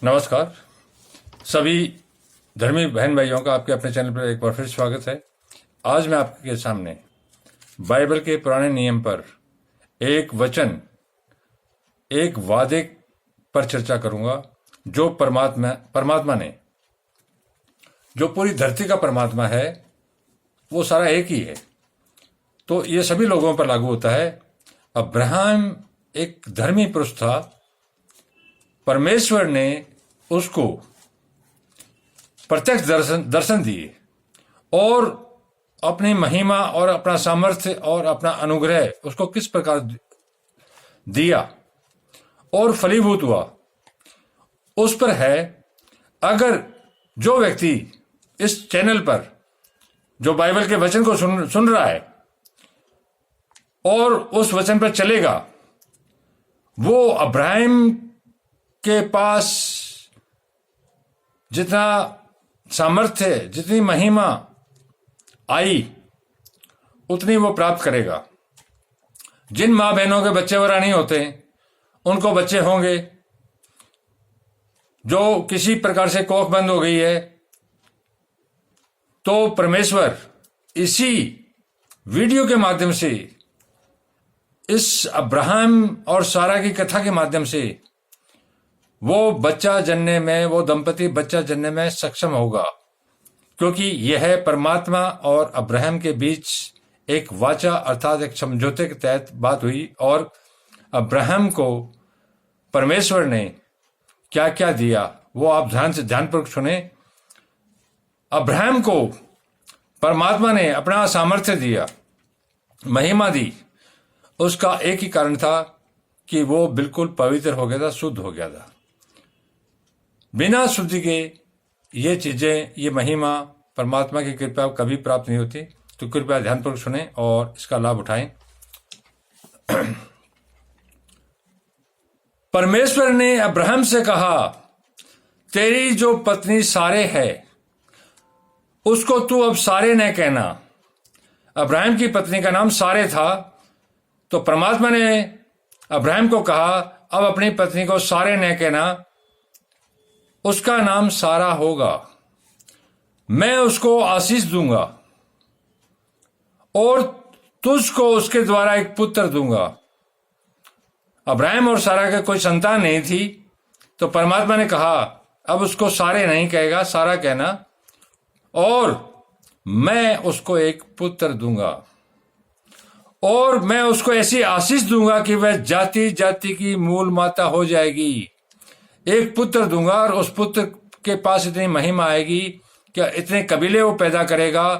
नमस्कार सभी धर्मी बहन भाइयों का आपके अपने चैनल पर एक बार फिर स्वागत है। आज मैं आपके सामने बाइबल के पुराने नियम पर एक वचन, एक वादे पर चर्चा करूंगा जो परमात्मा ने, जो पूरी धरती का परमात्मा है, वो सारा एक ही है। तो ये सभी लोगों पर लागू होता है। अब्राहम एक धर्मी पुरुष था। परमेश्वर ने उसको प्रत्यक्ष दर्शन दिए और अपनी महिमा और अपना सामर्थ्य और अपना अनुग्रह उसको किस प्रकार दिया और फलीभूत हुआ, उस पर है। अगर जो व्यक्ति इस चैनल पर जो बाइबल के वचन को सुन रहा है और उस वचन पर चलेगा, वो अब्राहम के पास जितना सामर्थ्य, जितनी महिमा आई, उतनी वो प्राप्त करेगा। जिन मां बहनों के बच्चे वगैरह नहीं होते, उनको बच्चे होंगे। जो किसी प्रकार से कोख बंद हो गई है, तो परमेश्वर इसी वीडियो के माध्यम से, इस अब्राहम और सारा की कथा के माध्यम से वो बच्चा जनने में, वो दंपति बच्चा जनने में सक्षम होगा, क्योंकि यह परमात्मा और अब्राहम के बीच एक वाचा अर्थात एक समझौते के तहत बात हुई। और अब्राहम को परमेश्वर ने क्या क्या दिया, वो आप ध्यानपूर्वक सुने। अब्राहम को परमात्मा ने अपना सामर्थ्य दिया, महिमा दी। उसका एक ही कारण था कि वो बिल्कुल पवित्र हो गया था, शुद्ध हो गया था। बिना शुद्धि के ये चीजें, ये महिमा, परमात्मा की कृपा कभी प्राप्त नहीं होती। तो कृपया ध्यानपूर्वक सुने और इसका लाभ उठाएं। परमेश्वर ने अब्राहम से कहा, तेरी जो पत्नी सारे है, उसको तू अब सारे न कहना। अब्राहम की पत्नी का नाम सारे था। तो परमात्मा ने अब्राहम को कहा, अब अपनी पत्नी को सारे न कहना, उसका नाम सारा होगा। मैं उसको आशीष दूंगा और तुझको उसके द्वारा एक पुत्र दूंगा। अब्राहम और सारा के कोई संतान नहीं थी, तो परमात्मा ने कहा, अब उसको सारे नहीं कहेगा, सारा कहना, और मैं उसको एक पुत्र दूंगा और मैं उसको ऐसी आशीष दूंगा कि वह जाति जाति की मूल माता हो जाएगी। एक पुत्र दूंगा और उस पुत्र के पास इतनी महिमा आएगी कि इतने कबीले वो पैदा करेगा,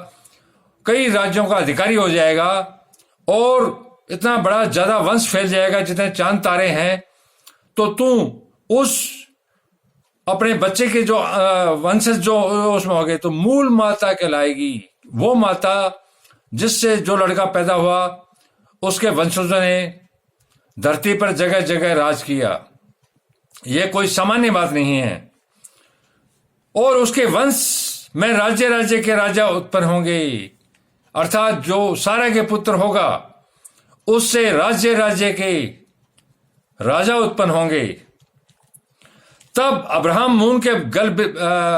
कई राज्यों का अधिकारी हो जाएगा और इतना बड़ा ज्यादा वंश फैल जाएगा जितने चांद तारे हैं। तो तू उस अपने बच्चे के जो वंशज जो उसमें हो गए, तो मूल माता कहलाएगी। वो माता जिससे जो लड़का पैदा हुआ, उसके वंशजों ने धरती पर जगह जगह राज किया। यह कोई सामान्य बात नहीं है। और उसके वंश में राज्य राज्य के राजा उत्पन्न होंगे, अर्थात जो सारा के पुत्र होगा, उससे राज्य राज्य के राजा उत्पन्न होंगे। तब अब्राहम मून के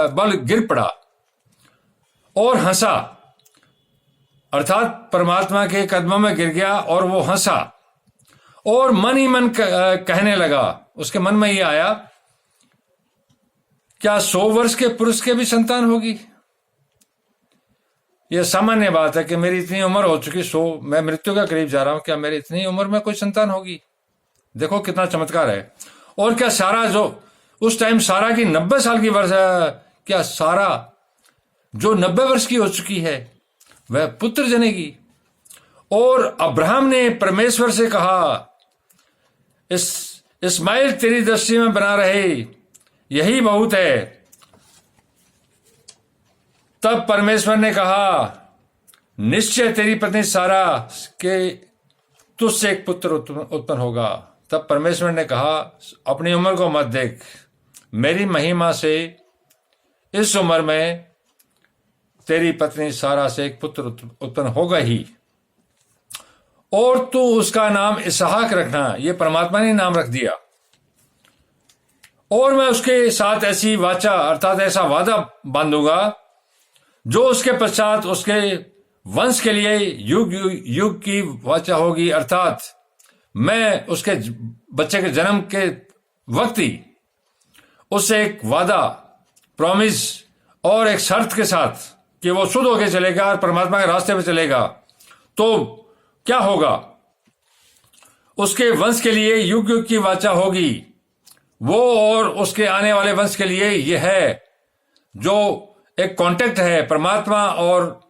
बल गिर पड़ा और हंसा, अर्थात परमात्मा के कदमों में गिर गया और वो हंसा और मन ही मन कहने लगा। उसके मन में ये आया, क्या 100 वर्ष के पुरुष के भी संतान होगी? यह सामान्य बात है कि मेरी इतनी उम्र हो चुकी, 100, मैं मृत्यु के करीब जा रहा हूं, क्या मेरी इतनी उम्र में कोई संतान होगी? देखो कितना चमत्कार है। और क्या सारा, जो उस टाइम सारा की 90 साल की वर्ष है, क्या सारा जो 90 वर्ष की हो चुकी है, वह पुत्र जनेगी? और अब्राहम ने परमेश्वर से कहा, इस्माइल तेरी दृष्टि में बना रहे, यही बहुत है। तब परमेश्वर ने कहा, निश्चय तेरी पत्नी सारा के तुझसे एक पुत्र उत्पन्न होगा। तब परमेश्वर ने कहा, अपनी उम्र को मत देख, मेरी महिमा से इस उम्र में तेरी पत्नी सारा से एक पुत्र उत्पन्न होगा ही, और तू उसका नाम इसहाक रखना। यह परमात्मा ने नाम रख दिया। और मैं उसके साथ ऐसी वाचा अर्थात ऐसा वादा बांधूंगा जो उसके पश्चात उसके वंश के लिए युग युग की वाचा होगी, अर्थात मैं उसके बच्चे के जन्म के वक्त ही उससे एक वादा, प्रॉमिस और एक शर्त के साथ कि वो शुद्ध होकर चलेगा और परमात्मा के रास्ते पर चलेगा, तो क्या होगा, उसके वंश के लिए युग युग की वाचा होगी। वो और उसके आने वाले वंश के लिए यह है जो एक कॉन्टेक्ट है परमात्मा और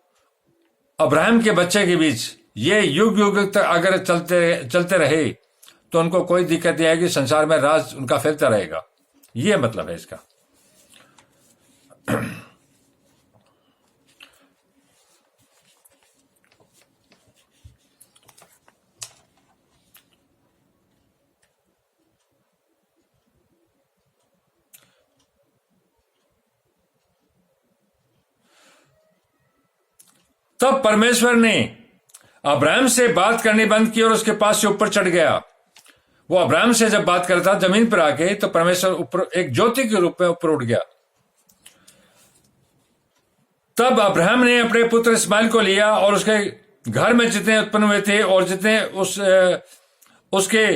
अब्राहम के बच्चे के बीच, ये युग युग तक अगर चलते रहे तो उनको कोई दिक्कत नहीं आएगी, संसार में राज उनका फैलता रहेगा। ये मतलब है इसका। तब परमेश्वर ने अब्राहम से बात करनी बंद की और उसके पास से ऊपर चढ़ गया। वो अब्राहम से जब बात करता जमीन पर आके, तो परमेश्वर ऊपर एक ज्योति के रूप में ऊपर उठ गया। तब अब्राहम ने अपने पुत्र इस्माइल को लिया और उसके घर में जितने उत्पन्न हुए थे और जितने उसके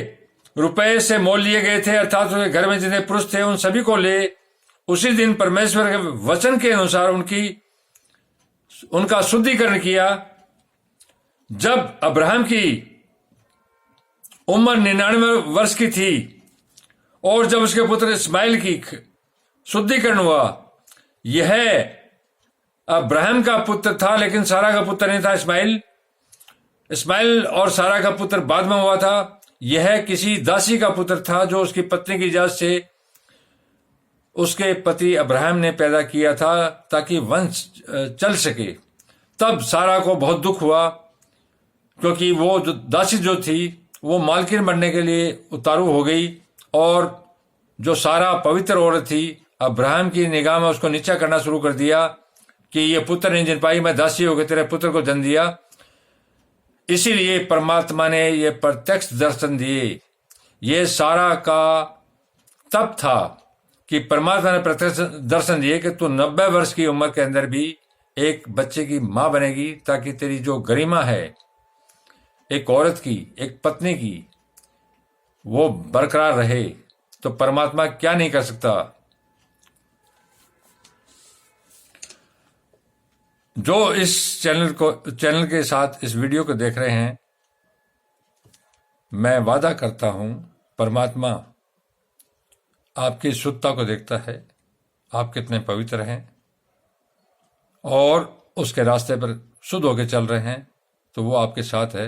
रुपए से मोल लिए गए थे, अर्थात उसके घर में जितने पुरुष थे, उन सभी को ले उसी दिन परमेश्वर के वचन के अनुसार उनका शुद्धिकरण किया। जब अब्राहम की उम्र 99 वर्ष की थी और जब उसके पुत्र इस्माइल की शुद्धिकरण हुआ, यह अब्राहम का पुत्र था लेकिन सारा का पुत्र नहीं था। इस्माइल और सारा का पुत्र बाद में हुआ था। यह किसी दासी का पुत्र था जो उसकी पत्नी की इजाजत से उसके पति अब्राहम ने पैदा किया था ताकि वंश चल सके। तब सारा को बहुत दुख हुआ क्योंकि वो जो दासी जो थी वो मालकिन बनने के लिए उतारू हो गई, और जो सारा पवित्र औरत थी अब्राहम की निगाह में उसको नीचा करना शुरू कर दिया कि ये पुत्र नहीं जन पाई, मैं दासी होकर तेरे पुत्र को जन्म दिया। इसीलिए परमात्मा ने ये प्रत्यक्ष दर्शन दिए। ये सारा का तब था कि परमात्मा ने प्रत्यक्ष दर्शन दिए कि तू 90 वर्ष की उम्र के अंदर भी एक बच्चे की मां बनेगी, ताकि तेरी जो गरिमा है एक औरत की, एक पत्नी की, वो बरकरार रहे। तो परमात्मा क्या नहीं कर सकता। जो इस चैनल के साथ इस वीडियो को देख रहे हैं, मैं वादा करता हूं परमात्मा आपकी शुद्धता को देखता है, आप कितने पवित्र हैं और उसके रास्ते पर शुद्ध होकर चल रहे हैं, तो वो आपके साथ है।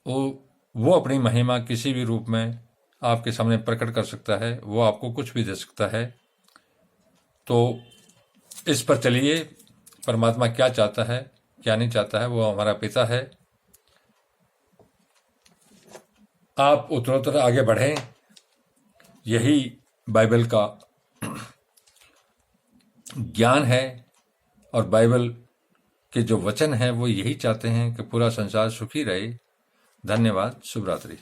वो अपनी महिमा किसी भी रूप में आपके सामने प्रकट कर सकता है, वो आपको कुछ भी दे सकता है। तो इस पर चलिए, परमात्मा क्या चाहता है क्या नहीं चाहता है, वो हमारा पिता है। आप उत्तरोत्तर आगे बढ़ें, यही बाइबल का ज्ञान है और बाइबल के जो वचन हैं वो यही चाहते हैं कि पूरा संसार सुखी रहे। धन्यवाद। शुभ रात्रि।